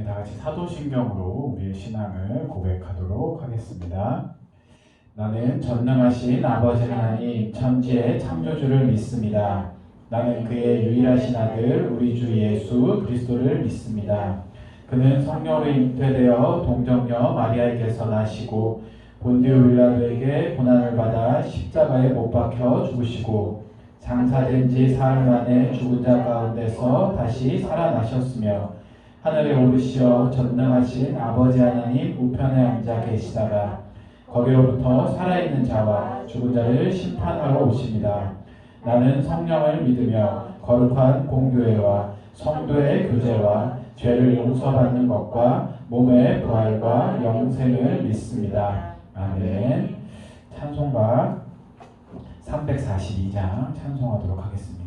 다 같이 사도신경으로 우리의 신앙을 고백하도록 하겠습니다. 나는 전능하신 아버지 하나님 천지의 창조주를 믿습니다. 나는 그의 유일하신 아들 우리 주 예수 그리스도를 믿습니다. 그는 성령으로 잉태되어 동정녀 마리아에게서 나시고 본디오 빌라도에게 고난을 받아 십자가에 못 박혀 죽으시고 장사된 지 사흘 만에 죽은 자 가운데서 다시 살아나셨으며 하늘에 오르시어 전능하신 아버지 하나님 우편에 앉아 계시다가 거기로부터 살아있는 자와 죽은 자를 심판하러 오십니다. 나는 성령을 믿으며 거룩한 공교회와 성도의 교제와 죄를 용서받는 것과 몸의 부활과 영생을 믿습니다. 아멘. 찬송가 342장 찬송하도록 하겠습니다.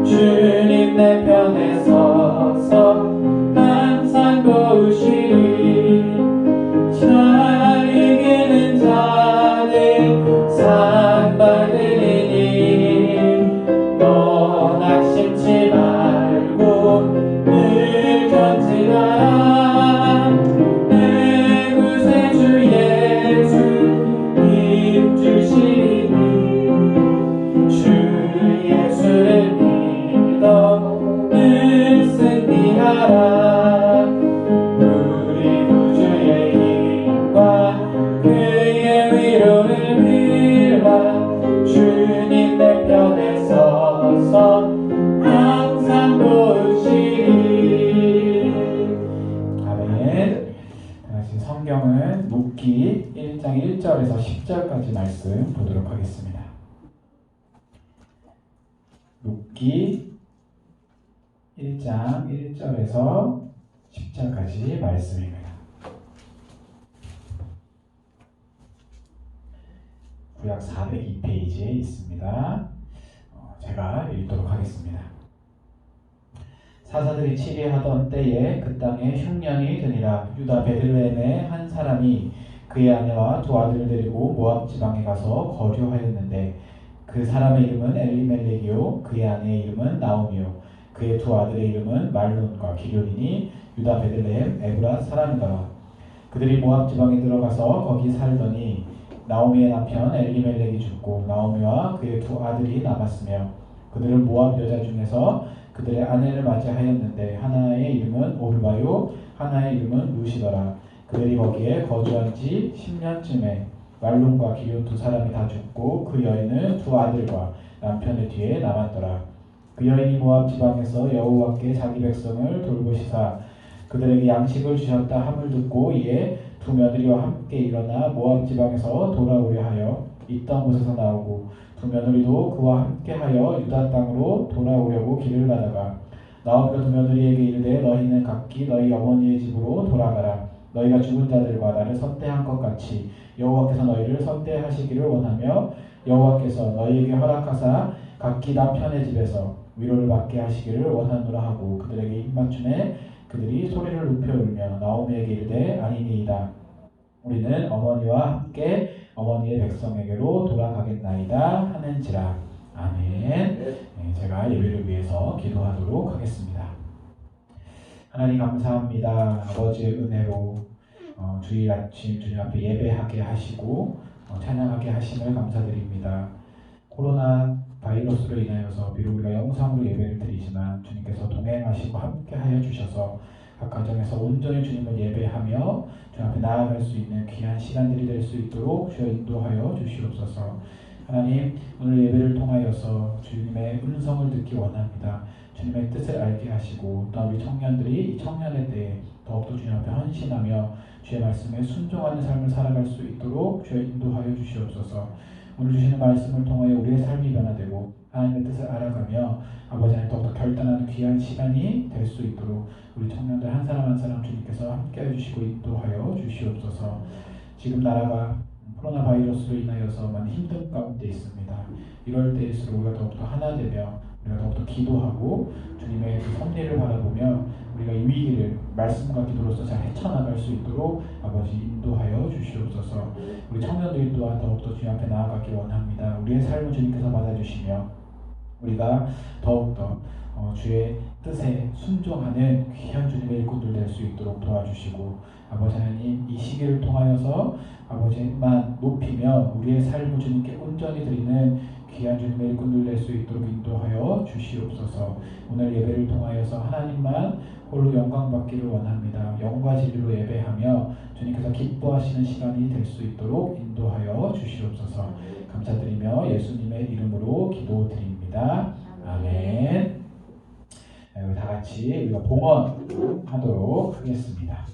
주님 내 편에 서서 항상 도우시리. 잘 이기는 자는 상 받으리니 너 낙심치 말고 늘 전진하라. 내 구세주 예수 힘주시니 주 예수를 늘 승리하라. 우리 구주의 힘과 그의 위로를 빌라. 주님 내 편에 서서 항상 도우시리. 아멘. 다시 성경은 룻기 1장 1절에서 10절까지 말씀 보도록 하겠습니다. 룻기 1장 1절에서 10절까지 말씀입니다. 구약 402페이지에 있습니다. 제가 읽도록 하겠습니다. 사사들이 치리하던 때에 그 땅에 흉년이 드니라. 유다 베들레헴의 한 사람이 그의 아내와 두 아들을 데리고 모압 지방에 가서 거류하였는데 그 사람의 이름은 엘리멜렉이요 그의 아내의 이름은 나오미요 그의 두 아들의 이름은 말론과 기럯이니 유다 베들레헴 에브랏 사람이더라. 그들이 모압 지방에 들어가서 거기 살더니 나오미의 남편 엘리멜렉이 죽고 나오미와 그의 두 아들이 남았으며 그들은 모압 여자 중에서 그들의 아내를 맞이하였는데 하나의 이름은 오르바요 하나의 이름은 루시더라. 그들이 거기에 거주한 지 10년쯤에 말론과 기럯 두 사람이 다 죽고 그 여인은 두 아들과 남편의 뒤에 남았더라. 그 여인이 모압 지방에서 여호와께 자기 백성을 돌보시사 그들에게 양식을 주셨다 함을 듣고 이에 두 며느리와 함께 일어나 모압 지방에서 돌아오려 하여 있던 곳에서 나오고 두 며느리도 그와 함께하여 유다 땅으로 돌아오려고 길을 가다가 나오미가 두 며느리에게 이르되 너희는 각기 너희 어머니의 집으로 돌아가라. 너희가 죽은 자들과 나를 선대한 것 같이 여호와께서 너희를 선대하시기를 원하며 여호와께서 너희에게 허락하사 각기 남편의 집에서 위로를 받게 하시기를 원하노라 하고 그들에게 입맞춤에 그들이 소리를 높여 울며 나오미에게 이르되 아니니이다. 우리는 어머니와 함께 어머니의 백성에게로 돌아가겠나이다 하는지라. 아멘. 네, 제가 예배를 위해서 기도하도록 하겠습니다. 하나님 감사합니다. 아버지의 은혜로 주일 아침 주님 앞에 예배하게 하시고 찬양하게 하심을 감사드립니다. 코로나 바이러스로 인하여서 비록 우리가 영상으로 예배를 드리지만 주님께서 동행하시고 함께하여 주셔서 각 가정에서 온전히 주님을 예배하며 주님 앞에 나아갈 수 있는 귀한 시간들이 될 수 있도록 주여 인도하여 주시옵소서. 하나님, 오늘 예배를 통하여서 주님의 음성을 듣기 원합니다. 주님의 뜻을 알게 하시고 또 우리 청년들이 이 청년의 때에 더욱더 주님 앞에 헌신하며 주의 말씀에 순종하는 삶을 살아갈 수 있도록 주여 인도하여 주시옵소서. 오늘 주시는 말씀을 통하여 우리의 삶이 변화되고 하나님의 뜻을 알아가며 아버지 하나님 더욱더 결단하는 귀한 시간이 될 수 있도록 우리 청년들 한 사람 한 사람 주님께서 함께해 주시고 인도하여 주시옵소서. 지금 나라가 코로나 바이러스로 인하여서 많이 힘든 가운데 있습니다. 이럴 때일수록 우리가 더욱더 하나 되며 우리가 더욱더 기도하고 주님의 그 섭리를 바라보며 우리가 이 위기를 말씀과 기도로서 잘 헤쳐나갈 수 있도록 아버지 인도하여 주시옵소서. 우리 청년들 또한 더욱더 주님 앞에 나아가기 원합니다. 우리의 삶을 주님께서 받아주시며 우리가 더욱더 주의 뜻에 순종하는 귀한 주님의 일꾼들 될 수 있도록 도와주시고 아버지 하나님 이 시기를 통하여서 아버지만 높이며 우리의 삶을 주님께 온전히 드리는 귀한 주님의 일꾼들 될 수 있도록 인도하여 주시옵소서. 오늘 예배를 통하여서 하나님만 홀로 영광 받기를 원합니다. 영과 진리로 예배하며 주님께서 기뻐하시는 시간이 될 수 있도록 인도하여 주시옵소서. 감사드리며 예수님의 이름으로 기도드립니다. 아멘. 우리 다 같이 우리가 봉헌하도록 하겠습니다.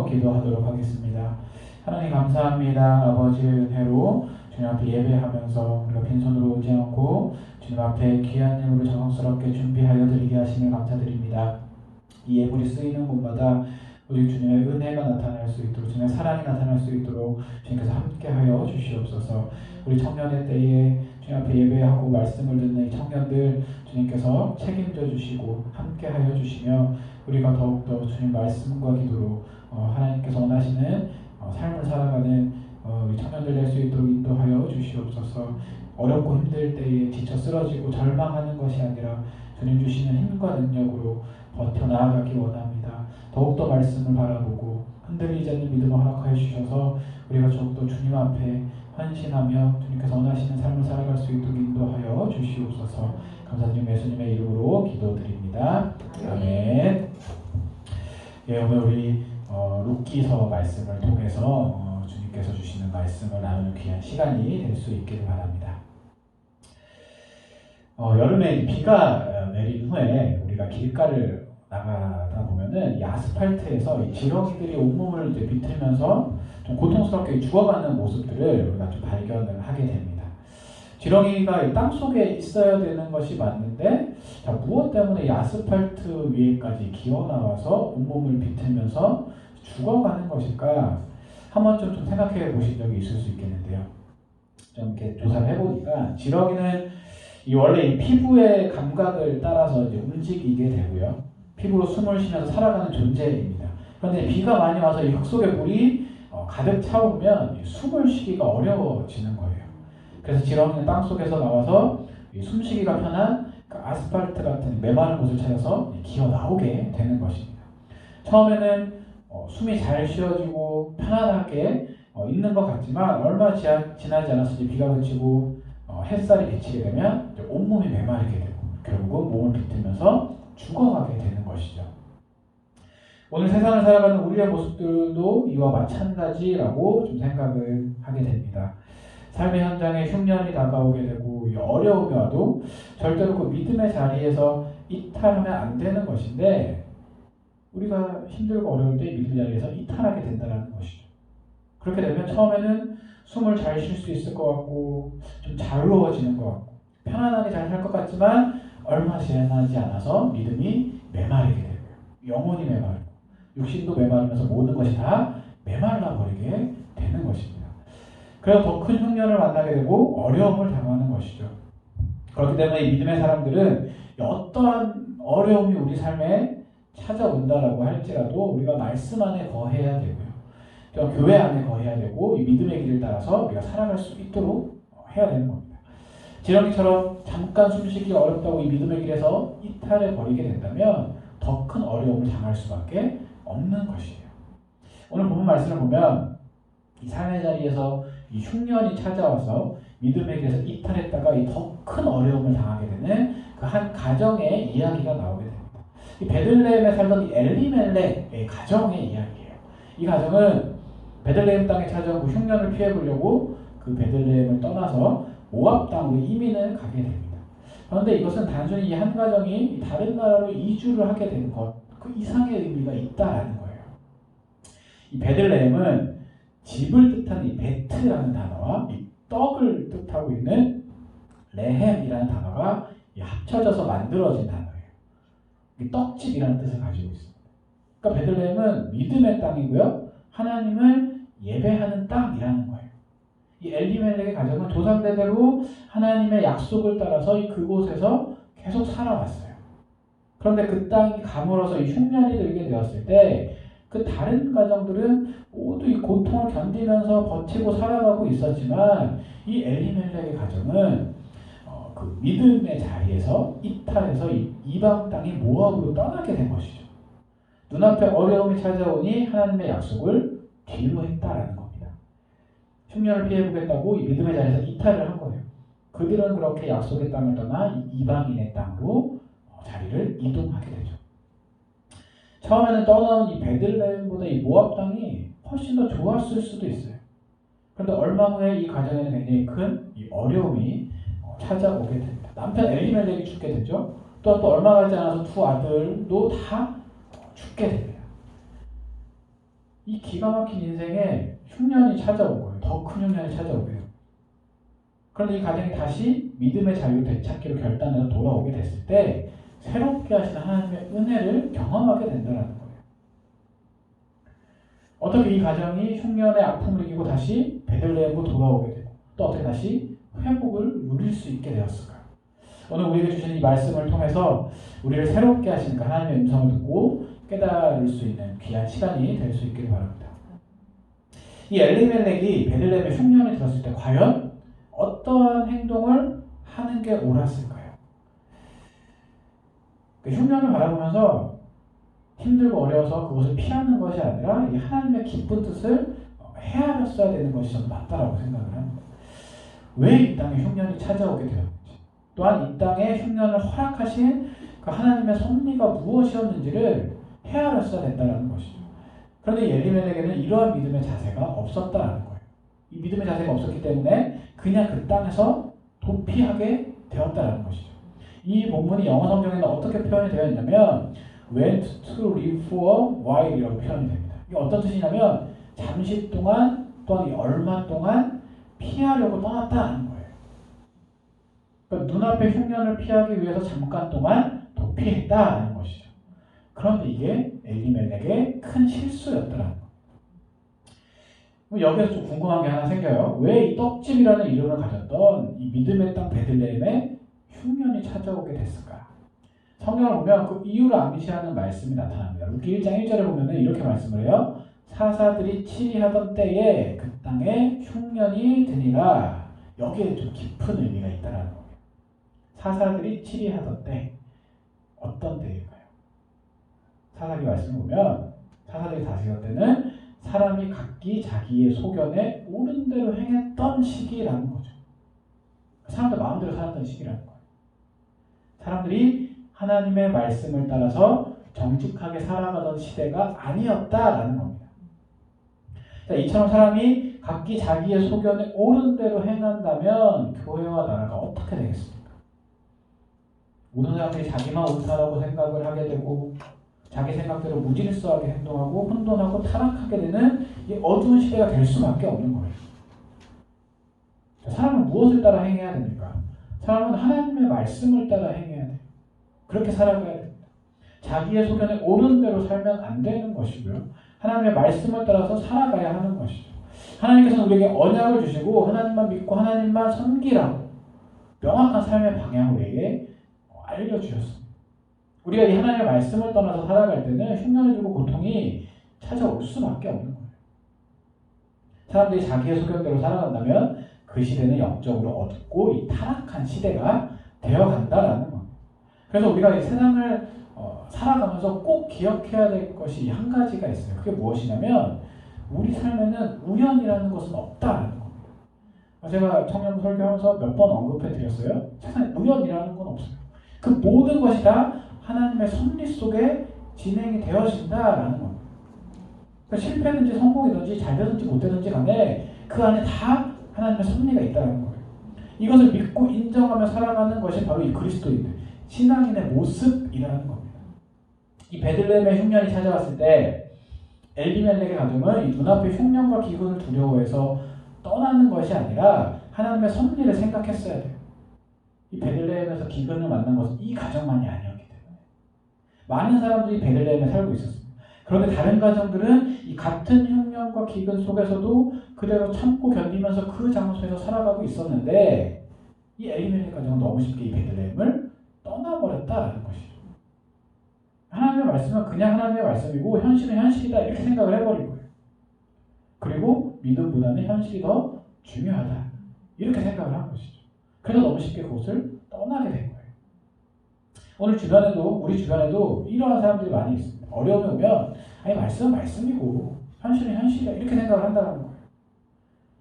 기도하도록 하겠습니다. 하나님 감사합니다. 아버지의 은혜로 주님 앞에 예배하면서 우리가 빈손으로 오지 않고 주님 앞에 귀한 예물을 정성스럽게 준비하여 드리게 하심을 감사드립니다. 이 예물이 쓰이는 곳마다 오직 주님의 은혜가 나타날 수 있도록 주님의 사랑이 나타날 수 있도록 주님께서 함께하여 주시옵소서. 우리 청년의 때에 주님 앞에 예배하고 말씀을 듣는 이 청년들 주님께서 책임져 주시고 함께하여 주시며 우리가 더욱더 주님 말씀과 기도로 하나님께서 원하시는 삶을 살아가는 우리 청년들 될 수 있도록 인도하여 주시옵소서. 어렵고 힘들 때에 지쳐 쓰러지고 절망하는 것이 아니라 주님 주시는 힘과 능력으로 버텨 나아가기 원합니다. 더욱더 말씀을 바라보고 흔들리지 않는 믿음을 허락하여 주셔서 우리가 더욱더 주님 앞에 헌신하며 주님께서 원하시는 삶을 살아갈 수 있도록 인도하여 주시옵소서. 감사드리며 예수님의 이름으로 기도드립니다. 아멘. 예, 오늘 우리 룻기서 말씀을 통해서 주님께서 주시는 말씀을 나누는 귀한 시간이 될 수 있기를 바랍니다. 여름에 비가 내린 후에 우리가 길가를 나가다 보면은 이 아스팔트에서 이 지렁이들이 온몸을 이제 비틀면서 좀 고통스럽게 죽어가는 모습들을 우리가 좀 발견을 하게 됩니다. 지렁이가 땅 속에 있어야 되는 것이 맞는데 자, 무엇 때문에 이 아스팔트 위에까지 기어 나와서 온몸을 비틀면서 죽어가는 것일까? 한 번쯤 좀 생각해 보신 적이 있을 수 있겠는데요. 좀 이렇게 조사를 해보니까 지렁이는 원래 이 피부의 감각을 따라서 이제 움직이게 되고요. 피부로 숨을 쉬면서 살아가는 존재입니다. 그런데 비가 많이 와서 이 흙 속에 물이 가득 차오르면 숨을 쉬기가 어려워지는 거예요. 그래서 지렁이는 땅 속에서 나와서 숨쉬기가 편한 그러니까 아스팔트 같은 메마른 곳을 찾아서 기어 나오게 되는 것입니다. 처음에는 숨이 잘 쉬어지고 편안하게 있는 것 같지만 얼마 지나지 않아서 비가 그치고 햇살이 비치게 되면 온몸이 메마르게 되고 결국 몸을 비틀면서 죽어가게 되는 것이죠. 오늘 세상을 살아가는 우리의 모습들도 이와 마찬가지라고 좀 생각을 하게 됩니다. 삶의 현장에 흉년이 다가오게 되고 어려움이 와도 절대로 그 믿음의 자리에서 이탈하면 안 되는 것인데 우리가 힘들고 어려울 때 믿음의 자리에서 이탈하게 된다는 것이죠. 그렇게 되면 처음에는 숨을 잘 쉴 수 있을 것 같고 좀 자유로워지는 것 같고 편안하게 잘 살 것 같지만 얼마 지나지 않아서 믿음이 메마르게 되고요. 영혼이 메마르고 육신도 메마르면서 모든 것이 다 메말라 버리게 되는 것입니다. 그래서 더 큰 흉년을 만나게 되고 어려움을 당하는 것이죠. 그렇기 때문에 이 믿음의 사람들은 어떠한 어려움이 우리 삶에 찾아온다라고 할지라도 우리가 말씀 안에 거해야 되고요. 또 교회 안에 거해야 되고 이 믿음의 길을 따라서 우리가 살아갈 수 있도록 해야 되는 겁니다. 지렁이처럼 잠깐 숨쉬기 어렵다고 이 믿음의 길에서 이탈해 버리게 된다면 더 큰 어려움을 당할 수밖에 없는 것이에요. 오늘 본문 말씀을 보면 이 삶의 자리에서 이 흉년이 찾아와서 믿음의 길에서 이탈했다가 이 더 큰 어려움을 당하게 되는 그 한 가정의 이야기가 나오게 됩니다. 이 베들레헴에 살던 이 엘리멜렉의 가정의 이야기예요. 이 가정은 베들레헴 땅에 찾아온 그 흉년을 피해 보려고 그 베들레헴을 떠나서 모압 땅으로 이민을 가게 됩니다. 그런데 이것은 단순히 이 한 가정이 다른 나라로 이주를 하게 된 것, 그 이상의 의미가 있다라는 거예요. 이 베들레헴은 집을 뜻하는 이 베트라는 단어와 이 떡을 뜻하고 있는 레헴이라는 단어가 합쳐져서 만들어진 단어예요. 이 떡집이라는 뜻을 가지고 있습니다. 그러니까 베들레헴은 믿음의 땅이고요. 하나님을 예배하는 땅이라는 거예요. 이 엘리멜렉의 가정은 조상대대로 하나님의 약속을 따라서 그곳에서 계속 살아왔어요. 그런데 그 땅이 가물어서 이 흉년이 들게 되었을 때 그 다른 가정들은 모두 이 고통을 견디면서 버티고 살아가고 있었지만 이 엘리멜렉의 가정은 그 믿음의 자리에서 이탈해서 이방 땅이 모압으로 떠나게 된 것이죠. 눈앞에 어려움이 찾아오니 하나님의 약속을 뒤로 했다라는 겁니다. 흉년을 피해보겠다고 이 믿음의 자리에서 이탈을 한 거예요. 그들은 그렇게 약속의 땅을 떠나 이방인의 땅으로 자리를 이동하게 되죠. 처음에는 떠나온 이 베들레헴보다 이 모압 땅이 훨씬 더 좋았을 수도 있어요. 그런데 얼마 후에 이 가정에는 굉장히 큰 이 어려움이 찾아오게 됩니다. 남편 엘리멜렉이 죽게 되죠. 또 얼마 가지 않아서 두 아들도 다 죽게 됩니다. 이 기가 막힌 인생에 흉년이 찾아온 거예요. 더 큰 흉년이 찾아오게 돼요. 그런데 이 가정이 다시 믿음의 자유를 되찾기로 결단해서 돌아오게 됐을 때 새롭게 하시는 하나님의 은혜를 경험하게 된다는 거예요. 어떻게 이 가정이 흉년의 아픔을 이기고 다시 베들레헴으로 돌아오게 되고 또 어떻게 다시 회복을 누릴 수 있게 되었을까요? 오늘 우리에게 주신 이 말씀을 통해서 우리를 새롭게 하시는 그 하나님의 음성을 듣고 깨달을 수 있는 귀한 시간이 될 수 있기를 바랍니다. 이 엘리멜렉이 베들레헴에 흉년이 들었을 때 과연 어떠한 행동을 하는 게 옳았을까요? 그 흉년을 바라보면서 힘들고 어려워서 그것을 피하는 것이 아니라 이 하나님의 기쁜 뜻을 헤아렸어야 되는 것이 저는 맞다라고 생각을 합니다. 왜 이 땅에 흉년이 찾아오게 되었는지, 또한 이 땅에 흉년을 허락하신 그 하나님의 섭리가 무엇이었는지를 헤아렸어야 된다는 것이죠. 그런데 엘리멜렉에게는 이러한 믿음의 자세가 없었다는 거예요. 이 믿음의 자세가 없었기 때문에 그냥 그 땅에서 도피하게 되었다는 것이죠. 이 본문이 영어 성경에는 어떻게 표현이 되어 있냐면 went to live for a while이라고 표현이 됩니다. 이게 어떤 뜻이냐면 잠시 동안 또한 얼마 동안 피하려고 떠났다는 거예요. 그러니까 눈앞의 흉년을 피하기 위해서 잠깐 동안 도피했다는 것이죠. 그런데 이게 엘리멜렉의 큰 실수였더라는 거예요. 여기서 좀 궁금한 게 하나 생겨요. 왜 이 떡집이라는 이름을 가졌던 이 믿음의 땅 베들레헴에 흉년이 찾아오게 됐을까? 성경을 보면 그 이유를 암시하는 말씀이 나타납니다. 루키 1장 1절에 보면 이렇게 말씀을 해요. 사사들이 치리하던 때에 그 땅에 흉년이 드니라. 여기에 좀 깊은 의미가 있다는 거예요. 사사들이 치리하던 때 어떤 때일까요? 사사기 말씀을 보면 사사들이 다스리던 때는 사람이 각기 자기의 소견에 옳은 대로 행했던 시기라는 거죠. 사람들 마음대로 살았던 시기라는 거예요. 사람들이 하나님의 말씀을 따라서 정직하게 살아가던 시대가 아니었다라는 겁니다. 자, 이처럼 사람이 각기 자기의 소견에 옳은 대로 행한다면 교회와 나라가 어떻게 되겠습니까? 모든 사람들이 자기만 옳다라고 생각을 하게 되고 자기 생각대로 무질서하게 행동하고 혼돈하고 타락하게 되는 이 어두운 시대가 될 수밖에 없는 거예요. 자, 사람은 무엇을 따라 행해야 됩니까? 사람은 하나님의 말씀을 따라 행해야 돼요. 그렇게 살아가야 됩니다. 자기의 소견에 옳은 대로 살면 안 되는 것이고요. 하나님의 말씀을 따라서 살아가야 하는 것이죠. 하나님께서는 우리에게 언약을 주시고 하나님만 믿고 하나님만 섬기라고 명확한 삶의 방향을 우리에게 알려주셨습니다. 우리가 이 하나님의 말씀을 떠나서 살아갈 때는 흉년을 주고 고통이 찾아올 수밖에 없는 거예요. 사람들이 자기의 소견대로 살아간다면 그 시대는 영적으로 어둡고 이 타락한 시대가 되어간다라는 겁니다. 그래서 우리가 이 세상을 살아가면서 꼭 기억해야 될 것이 한 가지가 있어요. 그게 무엇이냐면 우리 삶에는 우연이라는 것은 없다라는 겁니다. 제가 청년부 설교하면서 몇 번 언급해 드렸어요. 세상에 우연이라는 건 없어요. 그 모든 것이 다 하나님의 섭리 속에 진행이 되어진다라는 겁니다. 그러니까 실패든지 성공이든지 잘 되든지 못 되든지 간에 그 안에 다 하나님의 섭리가 있다는 거예요. 이것을 믿고 인정하며 살아가는 것이 바로 이 그리스도인들, 신앙인의 모습이라는 겁니다. 이 베들레헴의 흉년이 찾아왔을 때 엘리멜렉의 가정은 이 눈앞의 흉년과 기근을 두려워해서 떠나는 것이 아니라 하나님의 섭리를 생각했어야 돼요. 이 베들레헴에서 기근을 만난 것은 이 가정만이 아니었기 때문에 많은 사람들이 베들레헴에 살고 있었습니다. 그런데 다른 가정들은 이 같은 흉년과 기근 속에서도 그대로 참고 견디면서 그 장소에서 살아가고 있었는데 이 엘리멜렉 가정은 너무 쉽게 이 베들레헴을 떠나버렸다라는 것이죠. 하나님의 말씀은 그냥 하나님의 말씀이고 현실은 현실이다 이렇게 생각을 해버린 거예요. 그리고 믿음보다는 현실이 더 중요하다 이렇게 생각을 한 것이죠. 그래서 너무 쉽게 그것을 떠나게 된 거예요. 오늘 우리 주변에도 이러한 사람들이 많이 있습니다. 어려움이 오면 아니 말씀은 말씀이고 현실은 현실이야 이렇게 생각을 한다는 거예요.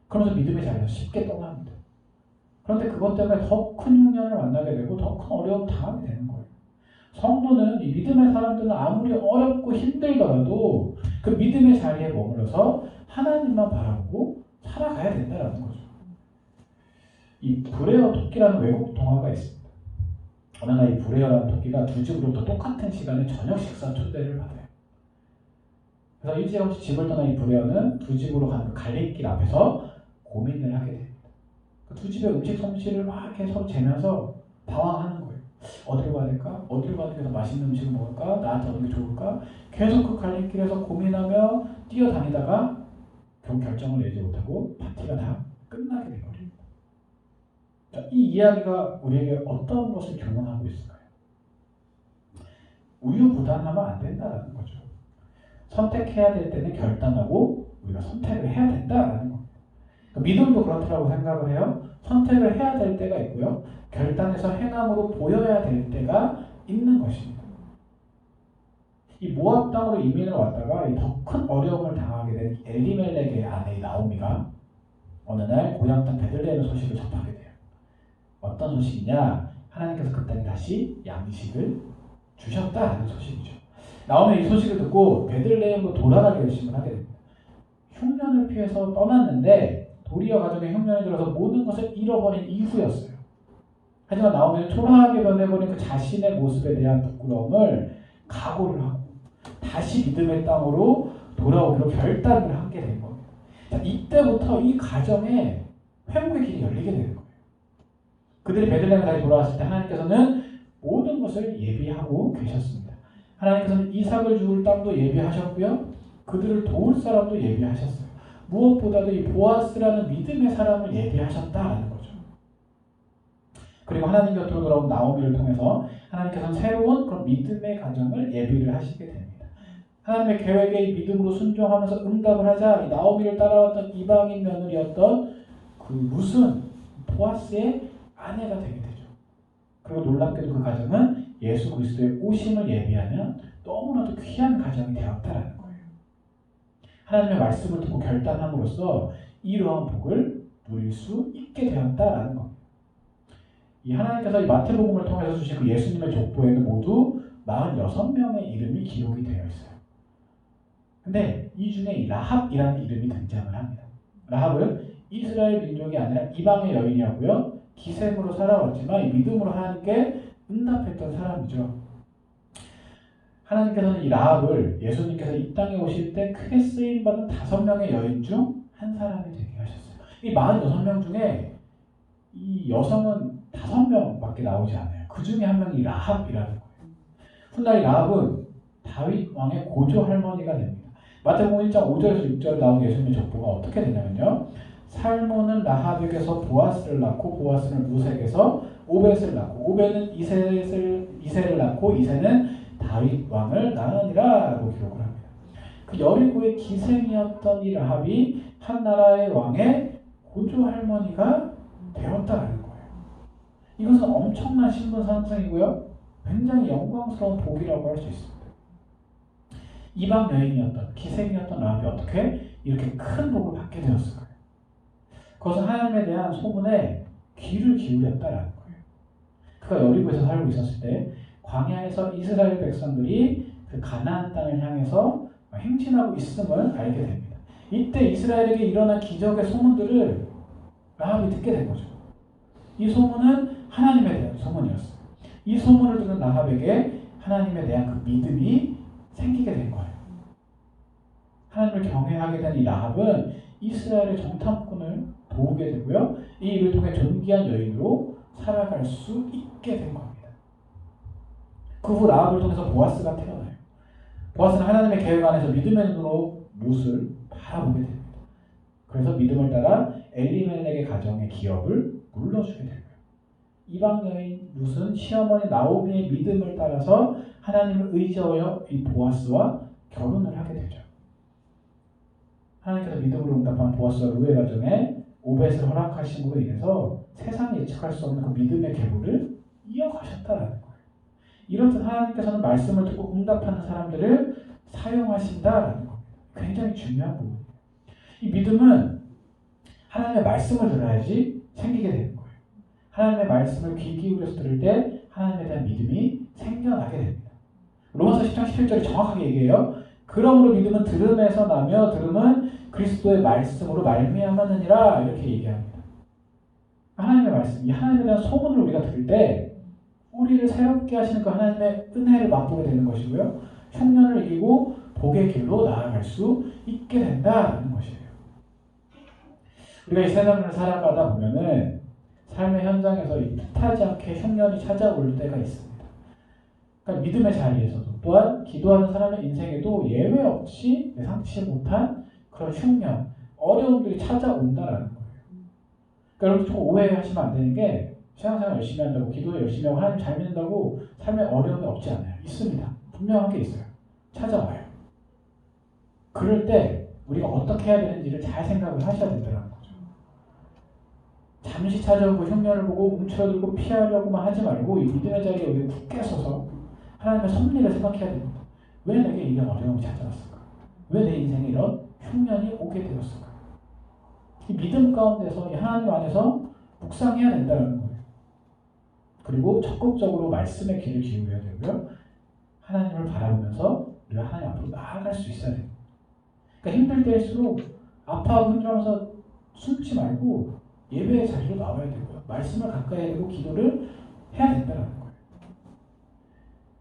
그러면서 믿음의 자리에서 쉽게 떠납니다. 그런데 그것 때문에 더 큰 흉년을 만나게 되고 더 큰 어려움 당하게 되는 거예요. 성도는 이 믿음의 사람들은 아무리 어렵고 힘들더라도 그 믿음의 자리에 머물러서 하나님만 바라보고 살아가야 된다는 거죠. 이 브레어 토끼라는 외국 동화가 있습니다. 어느 날 이 브레어라는 토끼가 두 집으로부터 똑같은 시간에 저녁 식사 초대를 받아요. 그래서 일찌감치 집을 떠난 이 브레어는 두 집으로 가는 갈림길 앞에서 고민을 하게 됩니다. 두 집의 음식 솜씨를 막 이렇게 서로 재면서 방황하는 거예요. 어디로 가야 될까? 어디로 가는 게 더 맛있는 음식을 먹을까? 나한테 어느 게 좋을까? 계속 그 갈림길에서 고민하며 뛰어다니다가 결국 결정을 내지 못하고 파티가 다 끝나게 되거든요. 자, 이 이야기가 우리에게 어떤 것을 교훈하고 있을까요? 우유부단하면 안 된다는 거죠. 선택해야 될 때는 결단하고 우리가 선택을 해야 된다는 겁니다. 그러니까 믿음도 그렇다고 생각을 해요. 선택을 해야 될 때가 있고요. 결단해서 행함으로 보여야 될 때가 있는 것입니다. 이 모압 땅으로 이민을 왔다가 더 큰 어려움을 당하게 된 엘리멜렉의 아내 나오미가 어느 날 고향 땅 베들레헴의 소식을 접하게 돼요. 어떤 소식이냐? 하나님께서 그 땅에 다시 양식을 주셨다는 소식이죠. 나오미 이 소식을 듣고 베들레헴으로 돌아가기 결심을 하게 됩니다. 흉년을 피해서 떠났는데 도리어 가정에 흉년이 들어서 모든 것을 잃어버린 이후였어요. 하지만 나오미는 초라하게 변해버린 그 자신의 모습에 대한 부끄러움을 각오를 하고 다시 믿음의 땅으로 돌아오기로 결단을 하게 된 겁니다. 자, 이때부터 이 가정에 회복의 길이 열리게 되는 거예요. 그들이 베들레헴에 다시 돌아왔을 때 하나님께서는 모든 것을 예비하고 계셨습니다. 하나님께서는 이삭을 죽을 땅도 예비하셨고요. 그들을 도울 사람도 예비하셨어요. 무엇보다도 이 보아스라는 믿음의 사람을 예비하셨다라는 거죠. 그리고 하나님 곁으로 돌아온 나오미를 통해서 하나님께서는 새로운 그런 믿음의 가정을 예비를 하시게 됩니다. 하나님의 계획에 믿음으로 순종하면서 응답을 하자 이 나오미를 따라왔던 이방인 며느리였던 그 무슨 보아스의 아내가 되게 되죠. 그리고 놀랍게도 그 가정은 예수 그리스도의 오심을 예비하면 너무나도 귀한 가정이 되었다라는 거예요. 하나님의 말씀을 듣고 결단함으로써 이러한 복을 누릴 수 있게 되었다라는 겁니다. 이 하나님께서 이 마태복음을 통해서 주신 그 예수님의 족보에는 모두 46명의 이름이 기록이 되어 있어요. 근데 이 중에 이 라합이라는 이름이 등장을 합니다. 라합은 이스라엘 민족이 아니라 이방의 여인이었고요. 기생으로 살아왔지만 이 믿음으로 하나님께 응답했던 사람이죠. 하나님께서는 이 라합을 예수님께서 이 땅에 오실 때 크게 쓰임받은 5명의 여인 중 한 사람이 되게 하셨어요. 이 46명 중에 이 여성은 5명밖에 나오지 않아요. 그 중에 한 명이 라합이라는 거예요. 훗날 이 라합은 다윗 왕의 고조 할머니가 됩니다. 마태복음 1장 5절에서 6절에 나온 예수님의 족보가 어떻게 되냐면요. 살몬은 라합에게서 보아스를 낳고 보아스는 루색에서 오벳을 낳고 오벳은 이새를 낳고 이새는 다윗 왕을 낳으니라 라고 기록을 합니다. 그 여리고의 기생이었던 이 라합이 한 나라의 왕의 고조 할머니가 되었다라는 거예요. 이것은 엄청난 신분 상승이고요. 굉장히 영광스러운 복이라고 할 수 있습니다. 이방 여인이었던 기생이었던 라합이 어떻게 이렇게 큰 복을 받게 되었을까요? 그것은 하나님에 대한 소문에 귀를 기울였다라는 거예요. 그가 여리고에서 살고 있었을 때 광야에서 이스라엘 백성들이 그 가나안 땅을 향해서 행진하고 있음을 알게 됩니다. 이때 이스라엘에게 일어난 기적의 소문들을 라합이 듣게 된 거죠. 이 소문은 하나님에 대한 소문이었어요. 이 소문을 듣는 라합에게 하나님에 대한 그 믿음이 생기게 된 거예요. 하나님을 경외하게 된 이 라합은 이스라엘의 정탐꾼을 도우게 되고요. 이 일을 통해 존귀한 여인으로 살아갈 수 있게 된 겁니다. 그 후 라합을 통해서 보아스가 태어나요. 보아스는 하나님의 계획 안에서 믿음의 눈으로 룻을 바라보게 됩니다. 그래서 믿음을 따라 엘리멜렉의 가정의 기업을 물러주게 되고요. 이방 여인 룻은 시어머니 나오미의 믿음을 따라서 하나님을 의지하여 이 보아스와 결혼을 하게 되죠. 하나님께서 믿음으로 응답한 보아스와 룻의 가정에 오벳을 허락하심으로 인해서 세상이 예측할 수 없는 그 믿음의 계보를 이어가셨다라는 거예요. 이렇듯 하나님께서는 말씀을 듣고 응답하는 사람들을 사용하신다라는 겁니다. 굉장히 중요한 부분이에요. 이 믿음은 하나님의 말씀을 들어야지 생기게 되는 거예요. 하나님의 말씀을 귀 기울여서 들을 때 하나님에 대한 믿음이 생겨나게 됩니다. 로마서 10장 11절에 정확하게 얘기해요. 그러므로 믿음은 들음에서 나며 들음은 그리스도의 말씀으로 말미암았느니라 이렇게 얘기합니다. 하나님의 말씀, 이 하나님에 대한 소문을 우리가 들을 때 우리를 새롭게 하시는 그 하나님의 은혜를 맛보게 되는 것이고요. 흉년을 이기고 복의 길로 나아갈 수 있게 된다는 것이에요. 우리가 이 세상을 살아가다 보면은 삶의 현장에서 이 뜻하지 않게 흉년이 찾아올 때가 있습니다. 그러니까 믿음의 자리에서도 또한 기도하는 사람의 인생에도 예외 없이 예상치 못한 그런 흉년, 어려움들이 찾아온다라는 거예요. 그러니까 여러분 좀 오해하시면 안 되는 게 신앙생활 열심히 한다고 기도 열심히 하고 하나님 잘 믿는다고 삶에 어려움이 없지 않아요. 있습니다. 분명하게 있어요. 찾아와요. 그럴 때 우리가 어떻게 해야 되는지를 잘 생각을 하셔야 된다는 거죠. 잠시 찾아오고 흉년을 보고 움츠러들고 피하려고만 하지 말고 이 믿음의 자리에 우리가 굳게 서서 하나님의 섭리를 생각해야 됩니다. 왜 내게 이런 어려움이 찾아왔을까? 왜 내 인생에 이런 흉년이 오게 되었을까? 이 믿음 가운데서 이 하나님 안에서 묵상해야 된다는 거예요. 그리고 적극적으로 말씀의 귀를 기울여야 되고요. 하나님을 바라보면서 우리가 하나님 앞으로 나아갈 수 있어야 됩니다. 그러니까 힘들 때일수록 아파하고 힘들어서 숨지 말고 예배의 자리로 나와야 되고요. 말씀을 가까이 해야 되고 기도를 해야 된다는 거예요.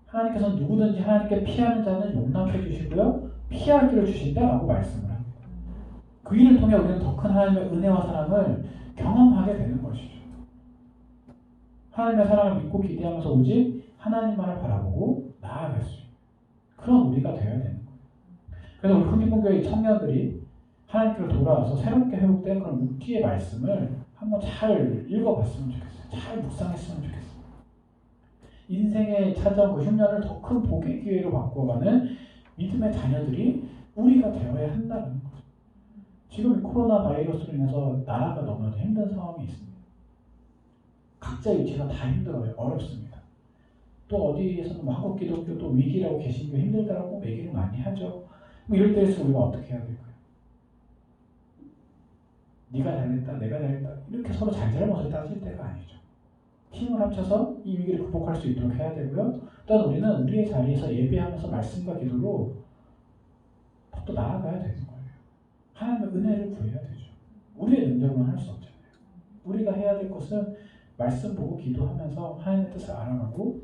하나님께서는 누구든지 하나님께 피하는 자는 용납해 주시고요. 피할 길을 주신다라고 말씀을 합니다. 그 일을 통해 우리는 더 큰 하나님의 은혜와 사랑을 경험하게 되는 것이죠. 하나님의 사랑을 믿고 기대하면서 오직 하나님만을 바라보고 나아갈 수 있는 그런 우리가 되어야 되는 거예요. 그래서 우리 흥기문교회 청년들이 하나님께로 돌아와서 새롭게 회복된 그런 묵기의 말씀을 한번 잘 읽어봤으면 좋겠어요. 잘 묵상했으면 좋겠어요. 인생에 찾아온 그 흉년을 더 큰 복의 기회로 바꿔가는 믿음의 자녀들이 우리가 되어야 한다는 거죠. 지금 코로나 바이러스로 인해서 나라가 너무나도 힘든 상황이 있습니다. 각자의 위치가 다 힘들어요. 어렵습니다. 또 어디에서는 뭐 한국 기독교 또 위기라고 개신교 힘들다라고 얘기를 많이 하죠. 뭐 이럴 때에서 우리가 어떻게 해야 될까요? 네가 잘했다, 내가 잘했다 이렇게 서로 잘잘못을 따질 때가 아니죠. 힘을 합쳐서 이 위기를 극복할 수 있도록 해야 되고요. 또한 우리는 우리의 자리에서 예배하면서 말씀과 기도로 더 나아가야 되는 거예요. 하나님의 은혜를 구해야 되죠. 우리의 능력으로는 할 수 없잖아요. 우리가 해야 될 것은 말씀 보고 기도하면서 하나님의 뜻을 알아가고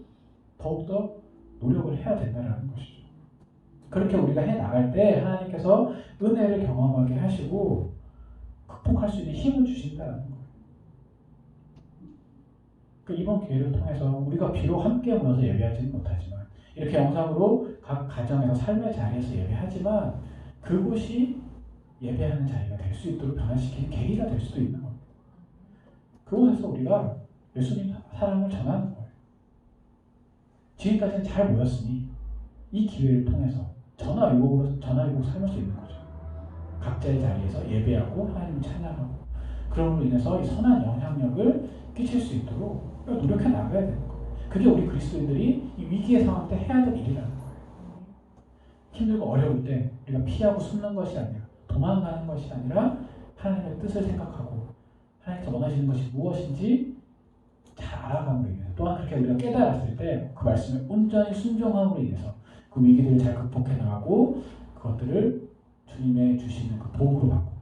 더욱더 노력을 해야 된다는 것이죠. 그렇게 우리가 해나갈 때 하나님께서 은혜를 경험하게 하시고 극복할 수 있는 힘을 주신다는 거예요. 이번 기회를 통해서 우리가 비록 함께 모여서 예배하지는 못하지만 이렇게 영상으로 각 가정에서 삶의 자리에서 예배하지만 그곳이 예배하는 자리가 될 수 있도록 변화시키는 계기가 될 수도 있는 겁니다. 그곳에서 우리가 예수님 사랑을 전하는 거예요. 지금까지는 잘 모였으니 이 기회를 통해서 전화위복으로 삼을 수 있는 거죠. 각자의 자리에서 예배하고 하나님을 찬양하고 그럼으로 인해서 이 선한 영향력을 끼칠 수 있도록 노력해 나가야 되는 거예요. 그게 우리 그리스도인들이 이 위기의 상황 때 해야 될 일이라는 거예요. 힘들고 어려울 때 우리가 피하고 숨는 것이 아니라 도망가는 것이 아니라 하나님의 뜻을 생각하고 하나님께서 원하시는 것이 무엇인지 잘 알아감으로 인해서 또한 그렇게 우리가 깨달았을 때 그 말씀에 온전히 순종함으로 인해서 그 위기들을 잘 극복해 나가고 그것들을 주님의 주시는 그 복으로 받고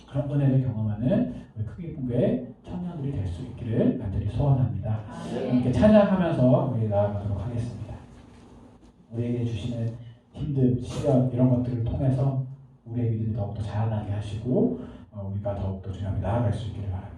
그런 은혜를 경험하는 우리 크기부부의 청년들이 될 수 있기를 간절히 소원합니다. 함께 찬양하면서 우리 나아가도록 하겠습니다. 우리에게 주시는 힘든 시련 이런 것들을 통해서 우리의 믿음이 더욱더 자라나게 하시고 우리가 더욱더 주님 앞에 나아갈 수 있기를 바랍니다.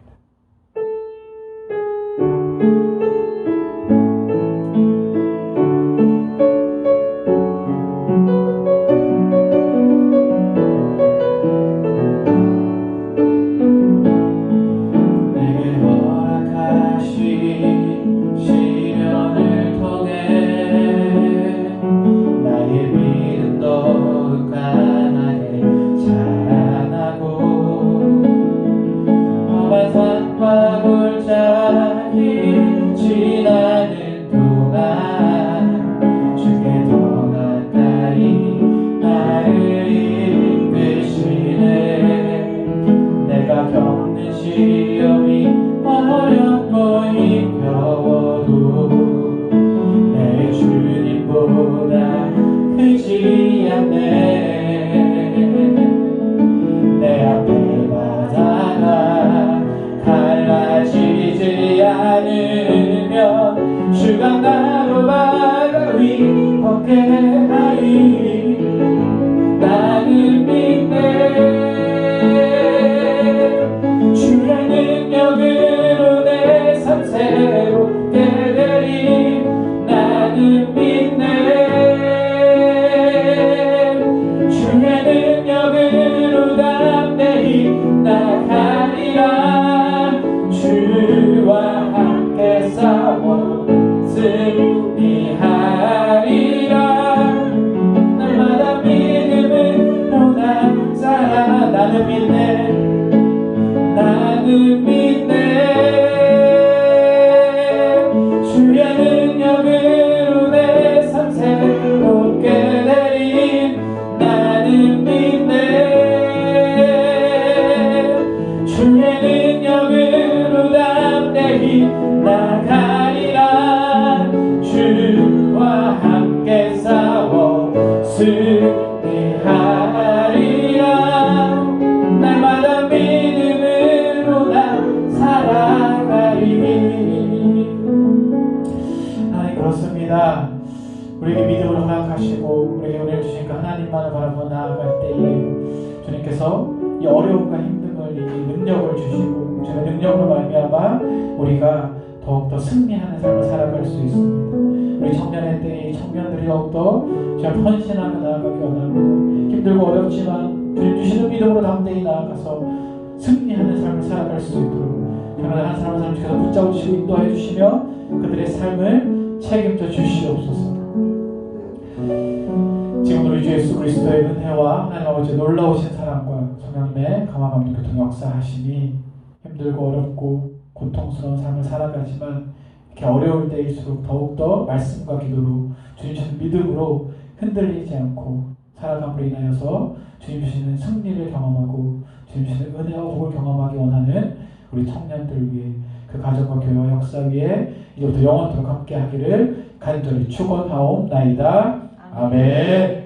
우리에게 믿음을 허락하시고 우리에게 은혜를 주신 그 하나님만을 바라보며 나아갈 때에 주님께서 이 어려움과 힘듦을 이길 능력을 주시고 주의 능력으로 말미암아 우리가 더욱더 승리하는 삶을 살아갈 수 있습니다. 우리 청년의 때에 청년들이 더욱더 주님 헌신하며 나아가기 원합니다. 힘들고 어렵지만 주님 주시는 믿음으로 담대히 나아가서 승리하는 삶을 살아갈 수 있도록 하나님 한 사람 한 사람 주께서 붙잡으시고 인도해 주시며 그들의 삶을 책임져 주시옵소서. 지금도 우리 주 예수 그리스도의 은혜와 하나님 아버지의 놀라우신 사랑과 성령님의 강화감동 교통 역사하심이 힘들고 어렵고 고통스러운 삶을 살아가지만 이렇게 어려울 때일수록 더욱더 말씀과 기도로 주님 주시는 믿음으로 흔들리지 않고 살아감으로 인하여서 주님 주시는 승리를 경험하고 주님 주시는 은혜와 복을 경험하기 원하는 우리 청년들을 위해 그 가정과 교회와 역사 위에 이제부터 영원토록 함께 하기를 간절히 축원하옵나이다. 아멘.